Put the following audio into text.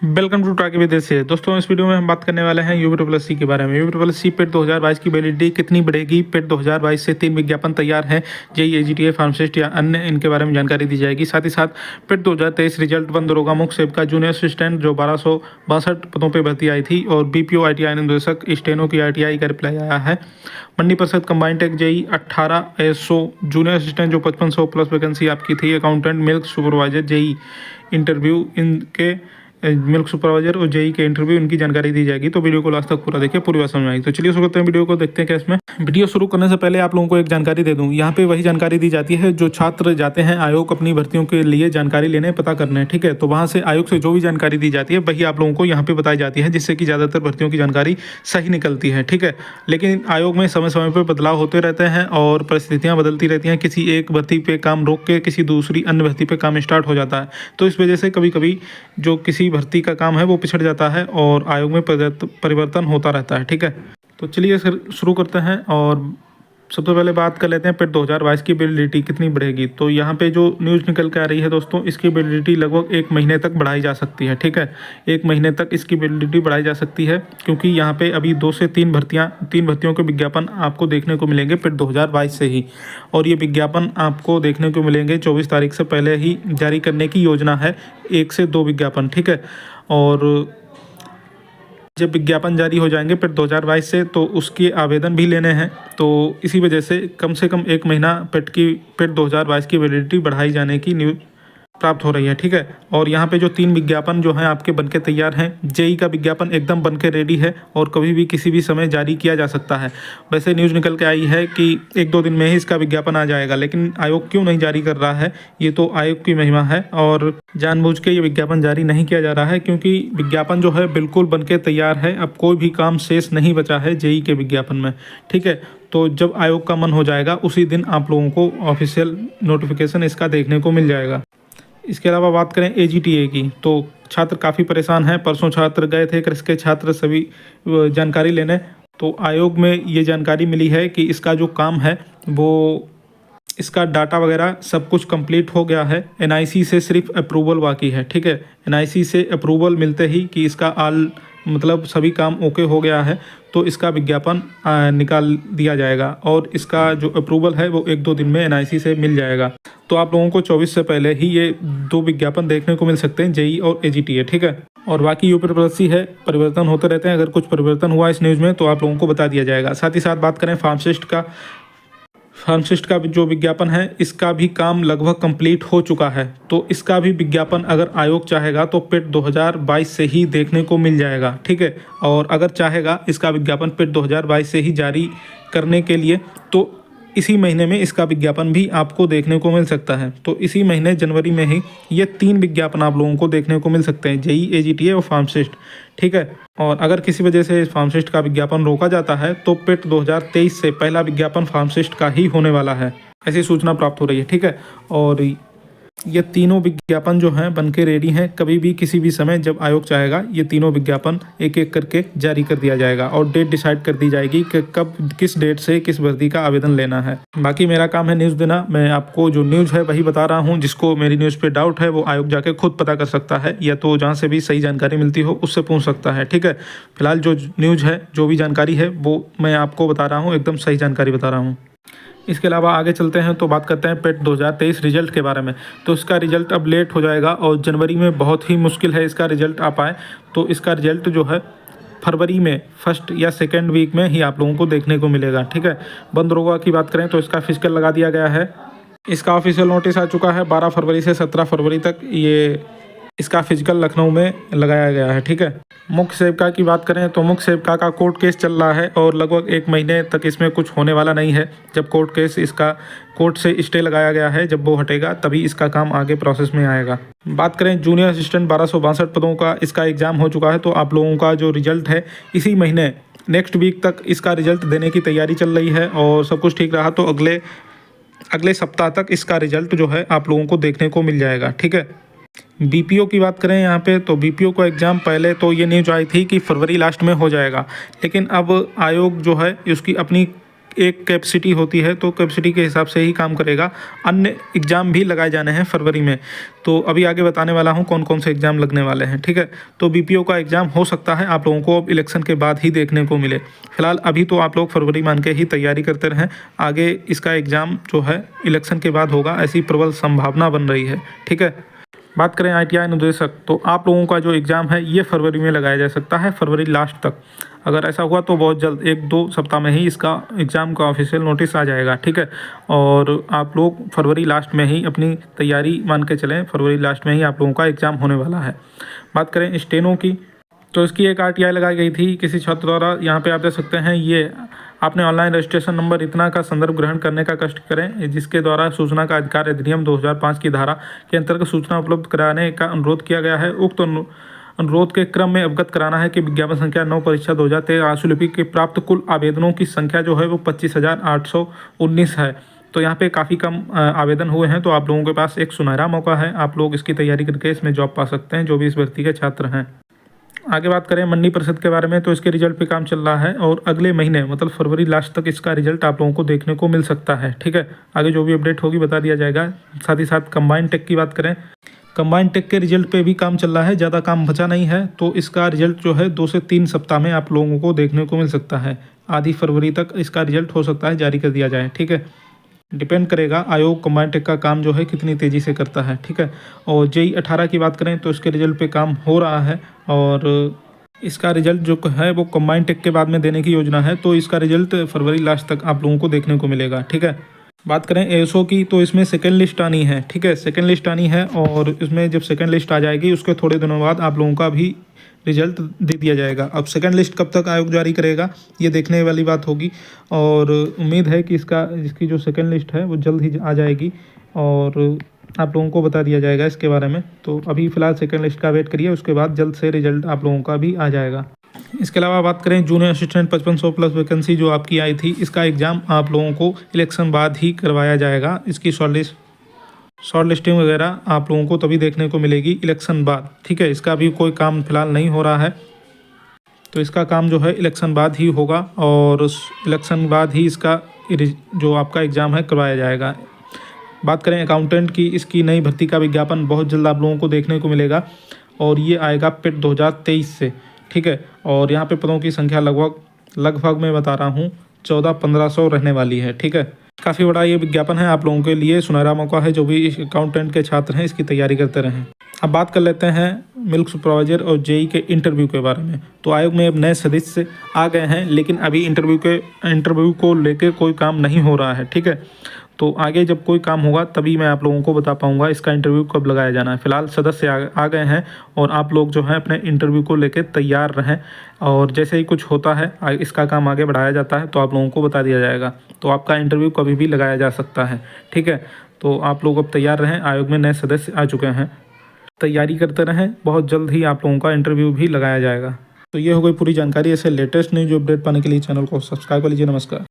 Welcome to टाकी विदेश से। दोस्तों, इस वीडियो में हम बात करने वाले हैं यूपी के बारे में। यूपी पेट 2022 की वैलिडिटी कितनी बढ़ेगी, पेट 2022 से 3 विज्ञापन तैयार हैं, जेईई, एजीटीए, फार्मासिस्ट या अन्य, इनके बारे में जानकारी दी जाएगी। साथ ही साथ पेट 2023 रिजल्ट बंद होगा। मुख्य सेवका जूनियर असिस्टेंट जो 1262 पदों पर भर्ती आई थी, और बीपीओ ITI अनुदेशक स्टेनो की ITI का रिप्लाई आया है। Mandi Parishad combined tech JE 18 ASO junior assistant जो 5500 प्लस वैकेंसी आपकी थी। Accountant, milk supervisor, JE interview, इनके मिल्क सुपरवाइजर और जेई के इंटरव्यू, इनकी जानकारी दी जाएगी। तो वीडियो को लास्ट तक पूरा देखिए, पूरी बात समझ आएगी। तो चलिए शुरू करते हैं वीडियो को, देखते हैं क्या इसमें। वीडियो शुरू करने से पहले आप लोगों को एक जानकारी दे दूं। यहाँ पे वही जानकारी दी जाती है जो छात्र जाते हैं आयोग अपनी भर्तियों के लिए जानकारी लेने, पता करने, ठीक है। तो वहाँ से आयोग से जो भी जानकारी दी जाती है वही आप लोगों को यहाँ पे बताई जाती है, जिससे कि ज़्यादातर भर्तियों की जानकारी सही निकलती है, ठीक है। लेकिन आयोग में समय समय पर बदलाव होते रहते हैं और परिस्थितियाँ बदलती रहती हैं। किसी एक भर्ती पे काम रोक के किसी दूसरी अन्य भर्ती पे काम स्टार्ट हो जाता है। तो इस वजह से कभी कभी जो किसी भर्ती का काम है वो पिछड़ जाता है और आयोग में परिवर्तन होता रहता है, ठीक है। तो चलिए शुरू करते हैं और सबसे पहले बात कर लेते हैं पेट 2022 की वैलिडिटी कितनी बढ़ेगी। तो यहाँ पे जो न्यूज़ निकल के आ रही है दोस्तों, इसकी वैलिडिटी लगभग 1 महीने तक बढ़ाई जा सकती है, ठीक है। 1 महीने तक इसकी वैलिडिटी बढ़ाई जा सकती है, क्योंकि यहाँ पे अभी 2 से 3 भर्तियों के विज्ञापन आपको देखने को मिलेंगे पेट 2022 से ही। और ये विज्ञापन आपको देखने को मिलेंगे 24 तारीख से पहले ही जारी करने की योजना है, 1 से 2 विज्ञापन, ठीक है। और जब विज्ञापन जारी हो जाएंगे पेट 2022 से, तो उसके आवेदन भी लेने हैं। तो इसी वजह से कम 1 महीना पेट 2022 की वैलिडिटी बढ़ाई जाने की न्यूज़ प्राप्त हो रही है, ठीक है। और यहाँ पे जो 3 विज्ञापन जो हैं आपके बनके तैयार हैं। जेई का विज्ञापन एकदम बनके रेडी है और कभी भी किसी भी समय जारी किया जा सकता है। वैसे न्यूज़ निकल के आई है कि 1-2 दिन में ही इसका विज्ञापन आ जाएगा, लेकिन आयोग क्यों नहीं जारी कर रहा है, ये तो आयोग की महिमा है। और जानबूझ के ये विज्ञापन जारी नहीं किया जा रहा है, क्योंकि विज्ञापन जो है बिल्कुल बनके तैयार है। अब कोई भी काम शेष नहीं बचा है जेई के विज्ञापन में, ठीक है। तो जब आयोग का मन हो जाएगा उसी दिन आप लोगों को ऑफिशियल नोटिफिकेशन इसका देखने को मिल जाएगा। इसके अलावा बात करें एजीटीए की, तो छात्र काफ़ी परेशान हैं। परसों छात्र गए थे, कृषि के छात्र सभी जानकारी लेने। तो आयोग में ये जानकारी मिली है कि इसका जो काम है वो इसका डाटा वगैरह सब कुछ कंप्लीट हो गया है। एनआईसी से सिर्फ अप्रूवल बाकी है, ठीक है। एनआईसी से अप्रूवल मिलते ही कि इसका मतलब सभी काम ओके हो गया है, तो इसका विज्ञापन निकाल दिया जाएगा। और इसका जो अप्रूवल है वो 1-2 दिन में एनआईसी से मिल जाएगा। तो आप लोगों को 24 से पहले ही ये 2 विज्ञापन देखने को मिल सकते हैं, जेई और एजीटीए, ठीक है। और बाकी यूपी है, परिवर्तन होते रहते हैं। अगर कुछ परिवर्तन हुआ इस न्यूज़ में तो आप लोगों को बता दिया जाएगा। साथ ही साथ बात करें फार्मासिस्ट का जो विज्ञापन है, इसका भी काम लगभग कंप्लीट हो चुका है। तो इसका भी विज्ञापन अगर आयोग चाहेगा तो पेट 2022 से ही देखने को मिल जाएगा, ठीक है। और अगर चाहेगा इसका विज्ञापन पेट 2022 से ही जारी करने के लिए, तो इसी महीने में इसका विज्ञापन भी आपको देखने को मिल सकता है। तो इसी महीने जनवरी में ही ये 3 विज्ञापन आप लोगों को देखने को मिल सकते हैं, जेई, एजीटीए और फार्मासिस्ट, ठीक है। और अगर किसी वजह से फार्मासिस्ट का विज्ञापन रोका जाता है तो पेट 2023 से पहला विज्ञापन फार्मासिस्ट का ही होने वाला है, ऐसी सूचना प्राप्त हो रही है, ठीक है। और ये तीनों विज्ञापन जो हैं बनके रेडी हैं। कभी भी किसी भी समय जब आयोग चाहेगा ये तीनों विज्ञापन एक एक करके जारी कर दिया जाएगा और डेट डिसाइड कर दी जाएगी कि कब किस डेट से किस भर्ती का आवेदन लेना है। बाकी मेरा काम है न्यूज़ देना। मैं आपको जो न्यूज़ है वही बता रहा हूँ। जिसको मेरी न्यूज़ पे डाउट है वो आयोग जाके खुद पता कर सकता है, या तो जहाँ से भी सही जानकारी मिलती हो उससे पूछ सकता है, ठीक है। फिलहाल जो न्यूज़ है, जो भी जानकारी है वो मैं आपको बता रहा हूँ, एकदम सही जानकारी बता रहा हूँ। इसके अलावा आगे चलते हैं तो बात करते हैं पेट 2023 रिजल्ट के बारे में। तो इसका रिजल्ट अब लेट हो जाएगा और जनवरी में बहुत ही मुश्किल है इसका रिजल्ट आ पाए। तो इसका रिजल्ट जो है फरवरी में 1st या 2nd वीक में ही आप लोगों को देखने को मिलेगा, ठीक है। बंद रोगा की बात करें तो इसका फिजिकल लगा दिया गया है। इसका ऑफिशियल नोटिस आ चुका है। 12 फरवरी से 17 फरवरी तक ये इसका फिजिकल लखनऊ में लगाया गया है, ठीक है। मुख्य सेवका की बात करें तो मुख्य सेवका का कोर्ट केस चल रहा है और लगभग 1 महीने तक इसमें कुछ होने वाला नहीं है। जब कोर्ट से स्टे लगाया गया है, जब वो हटेगा तभी इसका काम आगे प्रोसेस में आएगा। बात करें जूनियर असिस्टेंट 1262 पदों का, इसका एग्ज़ाम हो चुका है। तो आप लोगों का जो रिजल्ट है इसी महीने नेक्स्ट वीक तक इसका रिजल्ट देने की तैयारी चल रही है। और सब कुछ ठीक रहा तो अगले सप्ताह तक इसका रिजल्ट जो है आप लोगों को देखने को मिल जाएगा, ठीक है। बीपीओ की बात करें यहाँ पे तो बीपीओ का एग्ज़ाम पहले तो ये न्यूज़ आई थी कि फरवरी लास्ट में हो जाएगा, लेकिन अब आयोग जो है उसकी अपनी एक कैपेसिटी होती है, तो कैपेसिटी के हिसाब से ही काम करेगा। अन्य एग्ज़ाम भी लगाए जाने हैं फरवरी में, तो अभी आगे बताने वाला हूँ कौन कौन से एग्ज़ाम लगने वाले हैं, ठीक है। तो बीपीओ का एग्ज़ाम हो सकता है आप लोगों को अब इलेक्शन के बाद ही देखने को मिले। फिलहाल अभी तो आप लोग फरवरी मान के ही तैयारी करते रहें, आगे इसका एग्ज़ाम जो है इलेक्शन के बाद होगा, ऐसी प्रबल संभावना बन रही है, ठीक है। बात करें ITI अनुदेशक, तो आप लोगों का जो एग्ज़ाम है ये फरवरी में लगाया जा सकता है, फरवरी लास्ट तक। अगर ऐसा हुआ तो बहुत जल्द 1-2 सप्ताह में ही इसका एग्ज़ाम का ऑफिशियल नोटिस आ जाएगा, ठीक है। और आप लोग फरवरी लास्ट में ही अपनी तैयारी मान के चलें, फरवरी लास्ट में ही आप लोगों का एग्ज़ाम होने वाला है। बात करें स्टेनो की, तो इसकी एक RTI लगाई गई थी किसी छात्र द्वारा। यहाँ पे आप देख सकते हैं, ये आपने ऑनलाइन रजिस्ट्रेशन नंबर इतना का संदर्भ ग्रहण करने का कष्ट करें, जिसके द्वारा सूचना का अधिकार अधिनियम 2005 की धारा के अंतर्गत सूचना उपलब्ध कराने का अनुरोध किया गया है। उक्त अनुरोध के क्रम में अवगत कराना है कि विज्ञापन संख्या 9 परीक्षा 2013 आशुलिपि के प्राप्त कुल आवेदनों की संख्या जो है वो 25,819 है। तो यहाँ पे काफ़ी कम आवेदन हुए हैं, तो आप लोगों के पास एक सुनहरा मौका है, आप लोग इसकी तैयारी करके इसमें जॉब पा सकते हैं, जो भी इस भर्ती के छात्र हैं। आगे बात करें मंडी परिषद के बारे में, तो इसके रिजल्ट पे काम चल रहा है और अगले महीने मतलब फरवरी लास्ट तक इसका रिजल्ट आप लोगों को देखने को मिल सकता है, ठीक है। आगे जो भी अपडेट होगी बता दिया जाएगा। साथ ही साथ कंबाइंड टेक की बात करें, कंबाइंड टेक के रिजल्ट पे भी काम चल रहा है, ज़्यादा काम बचा नहीं है, तो इसका रिजल्ट जो है 2 से 3 सप्ताह में आप लोगों को देखने को मिल सकता है। आधी फरवरी तक इसका रिजल्ट हो सकता है जारी कर दिया जाए, ठीक है। डिपेंड करेगा आयोग कंबाइंड टेक का काम जो है कितनी तेज़ी से करता है, ठीक है। और JEE 18 की बात करें तो इसके रिजल्ट पे काम हो रहा है और इसका रिजल्ट जो है वो कंबाइंड टेक के बाद में देने की योजना है, तो इसका रिजल्ट फरवरी लास्ट तक आप लोगों को देखने को मिलेगा, ठीक है। बात करें ASO की, तो इसमें सेकेंड लिस्ट आनी है, ठीक है, सेकेंड लिस्ट आनी है और इसमें जब सेकेंड लिस्ट आ जाएगी उसके थोड़े दिनों बाद आप लोगों का भी रिजल्ट दे दिया जाएगा। अब सेकेंड लिस्ट कब तक आयोग जारी करेगा ये देखने वाली बात होगी और उम्मीद है कि इसकी जो सेकेंड लिस्ट है वो जल्द ही आ जाएगी और आप लोगों को बता दिया जाएगा इसके बारे में। तो अभी फ़िलहाल सेकेंड लिस्ट का वेट करिए, उसके बाद जल्द से रिजल्ट आप लोगों का भी आ जाएगा। इसके अलावा बात करें जूनियर असिस्टेंट 5500 प्लस वैकेंसी जो आपकी आई थी, इसका एग्ज़ाम आप लोगों को इलेक्शन बाद ही करवाया जाएगा। इसकी शॉर्ट लिस्टिंग वगैरह आप लोगों को तभी देखने को मिलेगी इलेक्शन बाद, ठीक है। इसका अभी कोई काम फिलहाल नहीं हो रहा है, तो इसका काम जो है इलेक्शन बाद ही होगा और इलेक्शन बाद ही इसका जो आपका एग्ज़ाम है करवाया जाएगा। बात करें अकाउंटेंट की, इसकी नई भर्ती का विज्ञापन बहुत जल्द आप लोगों को देखने को मिलेगा और ये आएगा पेट 2023 से, ठीक है। और यहाँ पे पदों की संख्या लगभग मैं बता रहा हूँ 1400-1500 रहने वाली है, ठीक है। काफ़ी बड़ा ये विज्ञापन है, आप लोगों के लिए सुनहरा मौका है, जो भी अकाउंटेंट के छात्र हैं इसकी तैयारी करते रहें। अब बात कर लेते हैं मिल्क सुपरवाइजर और JEE के इंटरव्यू के बारे में। तो आयोग में अब नए सदस्य आ गए हैं, लेकिन अभी इंटरव्यू को लेकर कोई काम नहीं हो रहा है, ठीक है। तो आगे जब कोई काम होगा तभी मैं आप लोगों को बता पाऊंगा इसका इंटरव्यू कब लगाया जाना है। फिलहाल सदस्य आ गए हैं और आप लोग जो है अपने इंटरव्यू को लेकर तैयार रहें और जैसे ही कुछ होता है इसका काम आगे बढ़ाया जाता है तो आप लोगों को बता दिया जाएगा। तो आपका इंटरव्यू कभी भी लगाया जा सकता है, ठीक है। तो आप लोग अब तैयार रहें, आयोग में नए सदस्य आ चुके हैं, तैयारी करते रहें, बहुत जल्द ही आप लोगों का इंटरव्यू भी लगाया जाएगा। तो ये हो गई पूरी जानकारी। ऐसे लेटेस्ट न्यूज अपडेट पाने के लिए चैनल को सब्सक्राइब कर लीजिए। नमस्कार।